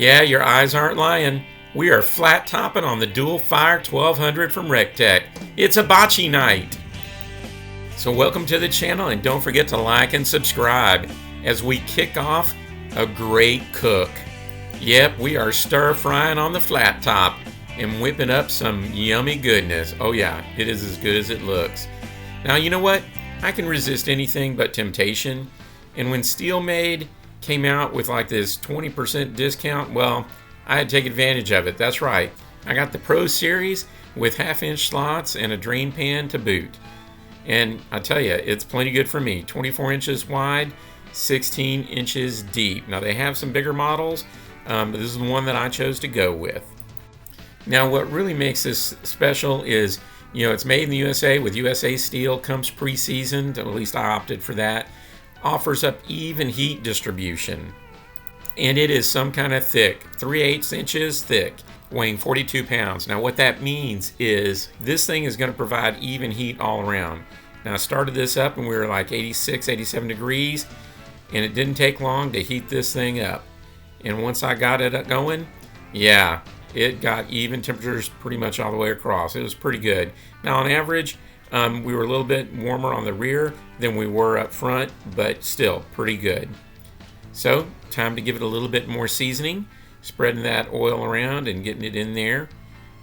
Yeah, your eyes aren't lying. We are flat topping on the Dual Fire 1200 from Recteq. It's hibachi night. So welcome to the channel, and don't forget to like and subscribe as we kick off a great cook. Yep, we are stir frying on the flat top and whipping up some yummy goodness. Oh yeah, it is as good as it looks. Now you know what? I can resist anything but temptation. And when Steelmade came out with like this 20% discount, well, I had to take advantage of it. That's right. I got the Pro Series with 1/2-inch slots and a drain pan to boot. And I tell you, it's plenty good for me. 24 inches wide, 16 inches deep. Now they have some bigger models, but this is the one that I chose to go with. Now what really makes this special is, it's made in the USA with USA steel, comes pre-seasoned, at least I opted for that. Offers up even heat distribution. And it is some kind of thick, 3/8 inches thick, weighing 42 pounds. Now what that means is this thing is going to provide even heat all around. Now I started this up and we were like 86, 87 degrees, and it didn't take long to heat this thing up. And once I got it going, yeah, it got even temperatures pretty much all the way across. It was pretty good. Now on average, we were a little bit warmer on the rear than we were up front, but still pretty good. So time to give it a little bit more seasoning, spreading that oil around and getting it in there.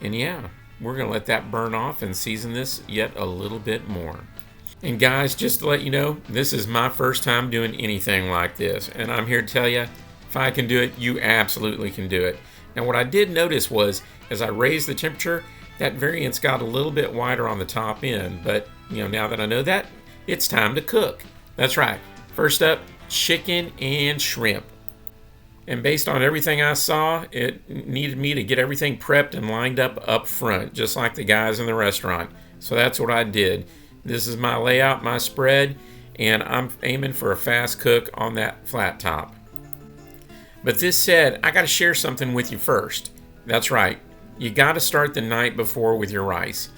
And yeah, we're gonna let that burn off and season this yet a little bit more. And guys, just to let you know, this is my first time doing anything like this, and I'm here to tell you, if I can do it, you absolutely can do it. Now what I did notice was, as I raised the temperature, that variance got a little bit wider on the top end, but now that I know that, it's time to cook. That's right. First up, chicken and shrimp. And based on everything I saw, it needed me to get everything prepped and lined up front, just like the guys in the restaurant. So that's what I did. This is my layout, my spread, and I'm aiming for a fast cook on that flat top. But this said, I got to share something with you first. That's right. You got to start the night before with your rice.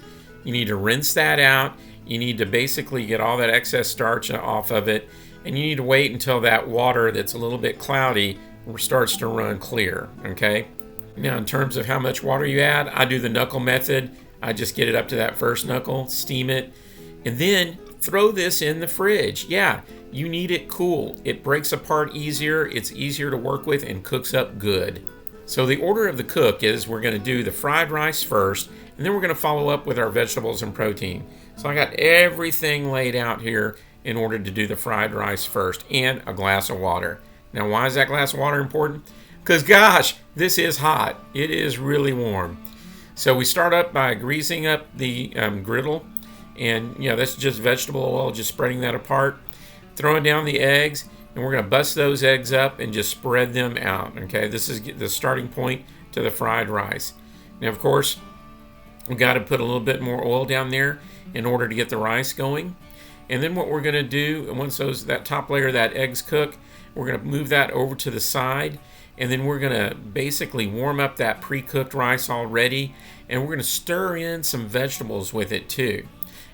You need to rinse that out. You need to basically get all that excess starch off of it. And you need to wait until that water that's a little bit cloudy starts to run clear, okay? Now, in terms of how much water you add, I do the knuckle method. I just get it up to that first knuckle, steam it, and then throw this in the fridge. Yeah, you need it cool. It breaks apart easier, it's easier to work with, and cooks up good. So the order of the cook is we're going to do the fried rice first, and then we're going to follow up with our vegetables and protein. So I got everything laid out here in order to do the fried rice first, and a glass of water. Now why is that glass of water important? Because gosh, this is hot. It is really warm. So we start up by greasing up the griddle, and that's just vegetable oil, just spreading that apart, throwing down the eggs, and we're going to bust those eggs up and just spread them out, okay? This is the starting point to the fried rice. Now, of course, we've got to put a little bit more oil down there in order to get the rice going. And then what we're going to do, once that top layer of that eggs cook, we're going to move that over to the side, and then we're going to basically warm up that pre-cooked rice already, and we're going to stir in some vegetables with it too.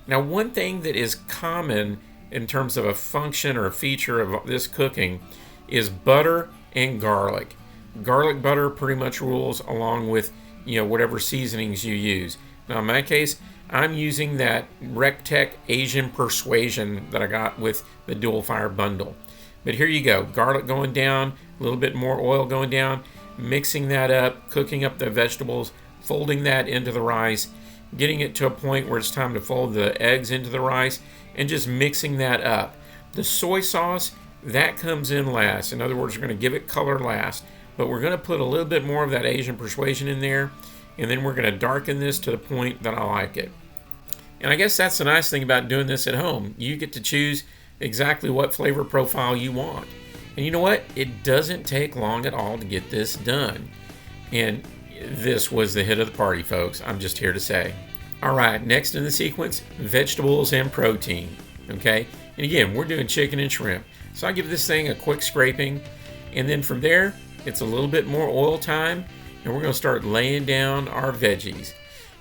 Now, one thing that is common in terms of a function or a feature of this cooking is butter and garlic. Garlic butter pretty much rules, along with whatever seasonings you use. Now in my case, I'm using that Recteq Asian Persuasion that I got with the Dual Fire bundle. But here you go, garlic going down, a little bit more oil going down, mixing that up, cooking up the vegetables, folding that into the rice, getting it to a point where it's time to fold the eggs into the rice, and just mixing that up. The soy sauce, that comes in last. In other words, we're going to give it color last, but we're going to put a little bit more of that Asian Persuasion in there, and then we're going to darken this to the point that I like it. And I guess that's the nice thing about doing this at home. You get to choose exactly what flavor profile you want. And you know what? It doesn't take long at all to get this done. And this was the hit of the party, folks. I'm just here to say. All right, next in the sequence, vegetables and protein, okay? And again, we're doing chicken and shrimp. So I give this thing a quick scraping, and then from there, it's a little bit more oil time, and we're gonna start laying down our veggies.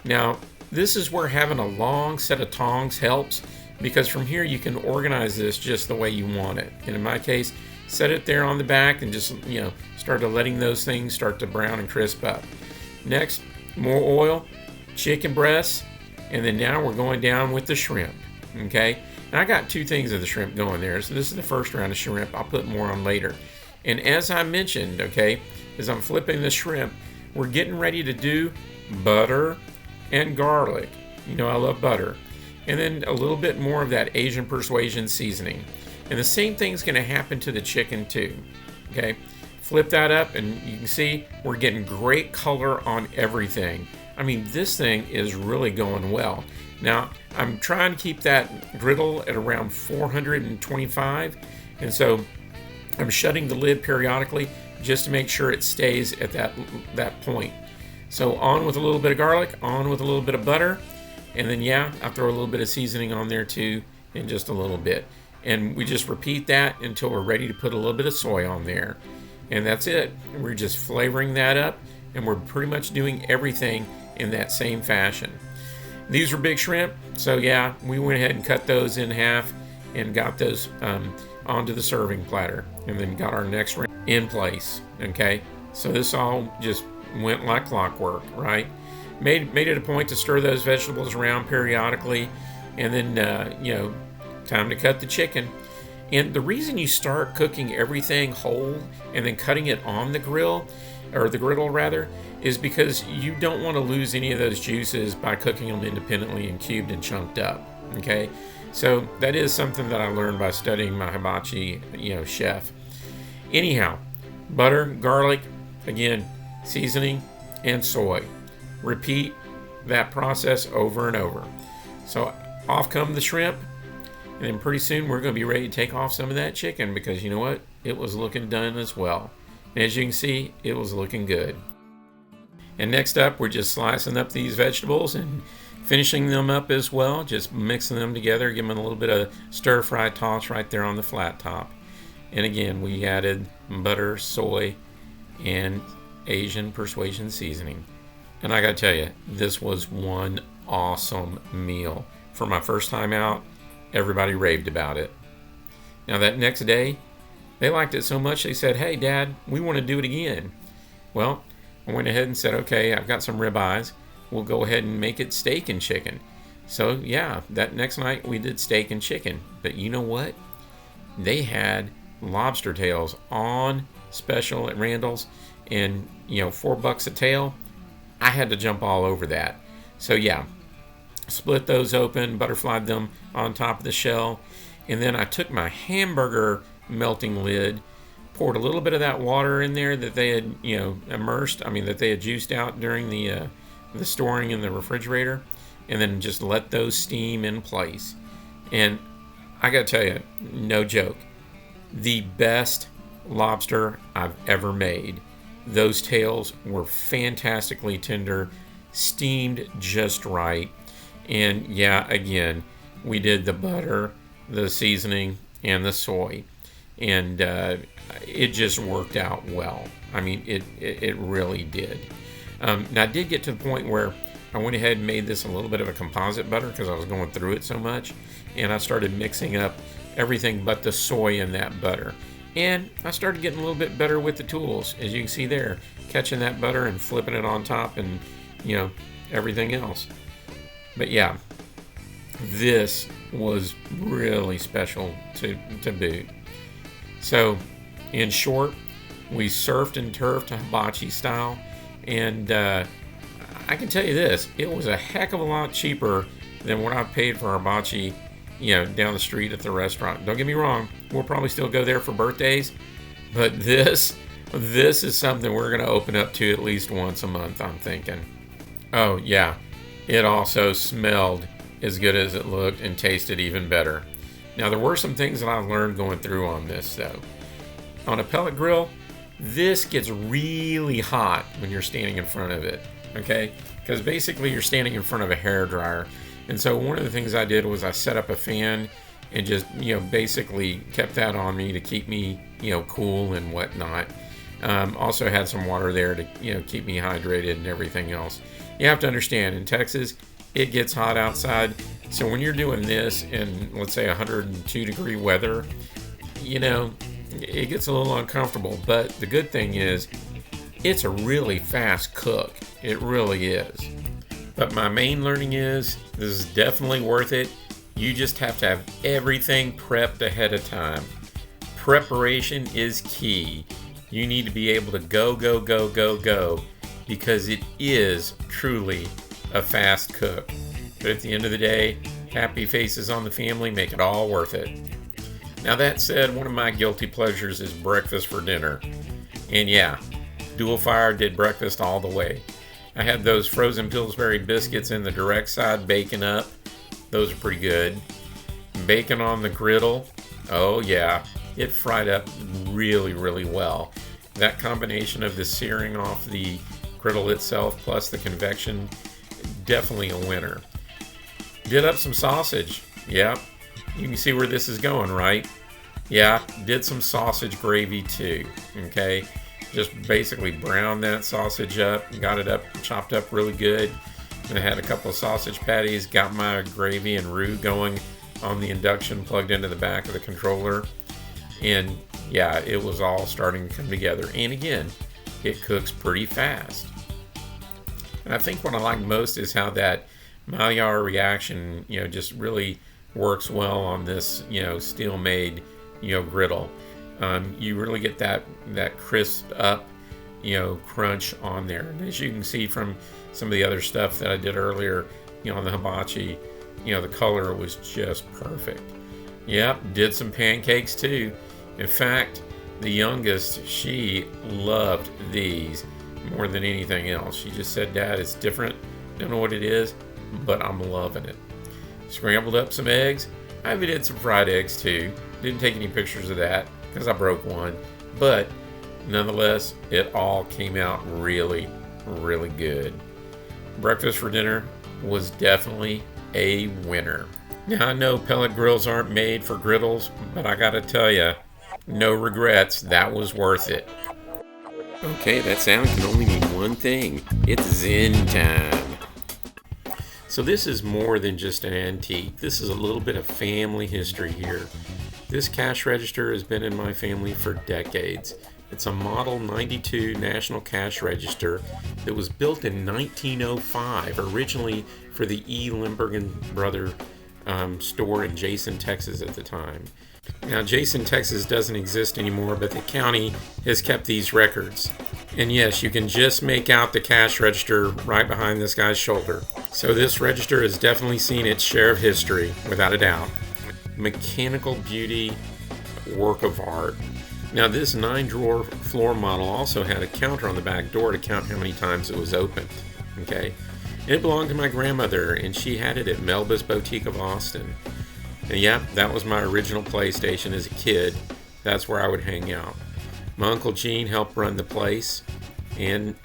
Now, this is where having a long set of tongs helps, because from here you can organize this just the way you want it. And in my case, set it there on the back and just, Started letting those things start to brown and crisp up. Next, more oil, chicken breasts, and then now we're going down with the shrimp. Okay, and I got 2 things of the shrimp going there. So this is the first round of shrimp. I'll put more on later. And as I mentioned, okay, as I'm flipping the shrimp, we're getting ready to do butter and garlic. You know I love butter. And then a little bit more of that Asian persuasion seasoning. And the same thing's going to happen to the chicken too. Okay, flip that up and you can see we're getting great color on everything. I mean, this thing is really going well. Now, I'm trying to keep that griddle at around 425, and so I'm shutting the lid periodically just to make sure it stays at that point. So on with a little bit of garlic, on with a little bit of butter, and then yeah, I'll throw a little bit of seasoning on there too, in just a little bit. And we just repeat that until we're ready to put a little bit of soy on there. And that's it. We're just flavoring that up, and we're pretty much doing everything in that same fashion. These were big shrimp, so yeah, we went ahead and cut those in half and got those onto the serving platter, and then got our next shrimp in place. Okay, so this all just went like clockwork, right? Made it a point to stir those vegetables around periodically, and then time to cut the chicken. And the reason you start cooking everything whole and then cutting it on the grill, or the griddle rather, is because you don't want to lose any of those juices by cooking them independently and cubed and chunked up. Okay, so that is something that I learned by studying my hibachi, chef. Anyhow, butter, garlic, again, seasoning, and soy. Repeat that process over and over. So off come the shrimp, and then pretty soon we're going to be ready to take off some of that chicken, because you know what? It was looking done as well. And as you can see, it was looking good. And next up, we're just slicing up these vegetables and finishing them up as well, just mixing them together, giving them a little bit of stir-fry toss right there on the flat top. And again, we added butter, soy, and Asian persuasion seasoning. And I gotta tell you, this was one awesome meal. For my first time out, everybody raved about it. Now that next day, they liked it so much they said, "Hey Dad, we want to do it again." Well, I went ahead and said, okay, I've got some ribeyes. We'll go ahead and make it steak and chicken. So yeah, that next night we did steak and chicken. But you know what? They had lobster tails on special at Randall's, and $4 a tail. I had to jump all over that. So yeah, split those open, butterflied them on top of the shell, and then I took my hamburger melting lid, poured a little bit of that water in there that they had that they had juiced out during the storing in the refrigerator, and then just let those steam in place. And I gotta tell you, no joke, the best lobster I've ever made. Those tails were fantastically tender, steamed just right. And yeah, again, we did the butter, the seasoning, and the soy, and it just worked out well. I mean, it really did. Now I did get to the point where I went ahead and made this a little bit of a composite butter because I was going through it so much, and I started mixing up everything but the soy in that butter. And I started getting a little bit better with the tools, as you can see there, catching that butter and flipping it on top, and everything else. But yeah, this was really special to boot. So in short, we surfed and turfed hibachi style, and I can tell you this, it was a heck of a lot cheaper than what I paid for hibachi down the street at the restaurant. Don't get me wrong, we'll probably still go there for birthdays, but this is something we're going to open up to at least once a month, I'm thinking. Oh yeah, it also smelled as good as it looked and tasted even better. Now there were some things that I learned going through on this though. On a pellet grill, this gets really hot when you're standing in front of it, okay? Because basically you're standing in front of a hair dryer. And so one of the things I did was I set up a fan and just, basically kept that on me to keep me, cool and whatnot. Also had some water there to, keep me hydrated and everything else. You have to understand, in Texas, it gets hot outside. So when you're doing this in, let's say, 102 degree weather, it gets a little uncomfortable, but the good thing is it's a really fast cook. It really is. But my main learning is this is definitely worth it. You just have to have everything prepped ahead of time. Preparation is key. You need to be able to go, because it is truly a fast cook. But at the end of the day, happy faces on the family make it all worth it. Now that said, one of my guilty pleasures is breakfast for dinner. And yeah, dual fire did breakfast all the way. I had those frozen Pillsbury biscuits in the direct side baking up. Those are pretty good. Bacon on the griddle. Oh yeah, it fried up really, really well. That combination of the searing off the griddle itself plus the convection, definitely a winner. Did up some sausage. Yep, you can see where this is going, right? Yeah, did some sausage gravy too. Okay, just basically browned that sausage up, got it up, chopped up really good. And I had a couple of sausage patties, got my gravy and roux going on the induction plugged into the back of the controller. And yeah, it was all starting to come together. And again, it cooks pretty fast. And I think what I like most is how that Maillard reaction, just really works well on this, Steelmade, griddle. You really get that crisp up, crunch on there. And as you can see from some of the other stuff that I did earlier, on the hibachi, the color was just perfect. Yep, did some pancakes too. In fact, the youngest, she loved these more than anything else. She just said, "Dad, it's different. Don't know what it is, but I'm loving it." Scrambled up some eggs. I even did some fried eggs too. Didn't take any pictures of that because I broke one. But nonetheless, it all came out really, really good. Breakfast for dinner was definitely a winner. Now I know pellet grills aren't made for griddles, but I gotta tell you, no regrets, that was worth it. Okay, that sound can only mean one thing. It's Zen time. So this is more than just an antique. This is a little bit of family history here. This cash register has been in my family for decades. It's a Model 92 National Cash Register that was built in 1905, originally for the E. Limburger Brother store in Jason, Texas at the time. Now, Jason, Texas doesn't exist anymore, but the county has kept these records. And yes, you can just make out the cash register right behind this guy's shoulder. So this register has definitely seen its share of history, without a doubt. Mechanical beauty, work of art. Now, this 9-drawer floor model also had a counter on the back door to count how many times it was opened. Okay, it belonged to my grandmother, and she had it at Melba's Boutique of Austin. And yeah, that was my original PlayStation as a kid. That's where I would hang out. My Uncle Gene helped run the place, and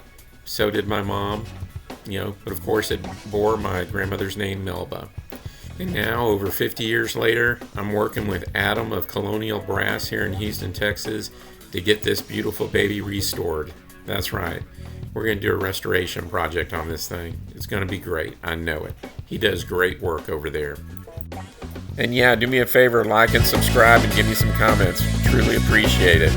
so did my mom. But of course it bore my grandmother's name, Melba. And now, over 50 years later, I'm working with Adam of Colonial Brass here in Houston, Texas, to get this beautiful baby restored. That's right. We're going to do a restoration project on this thing. It's going to be great. I know it. He does great work over there. And yeah, do me a favor, like and subscribe and give me some comments. Truly appreciate it.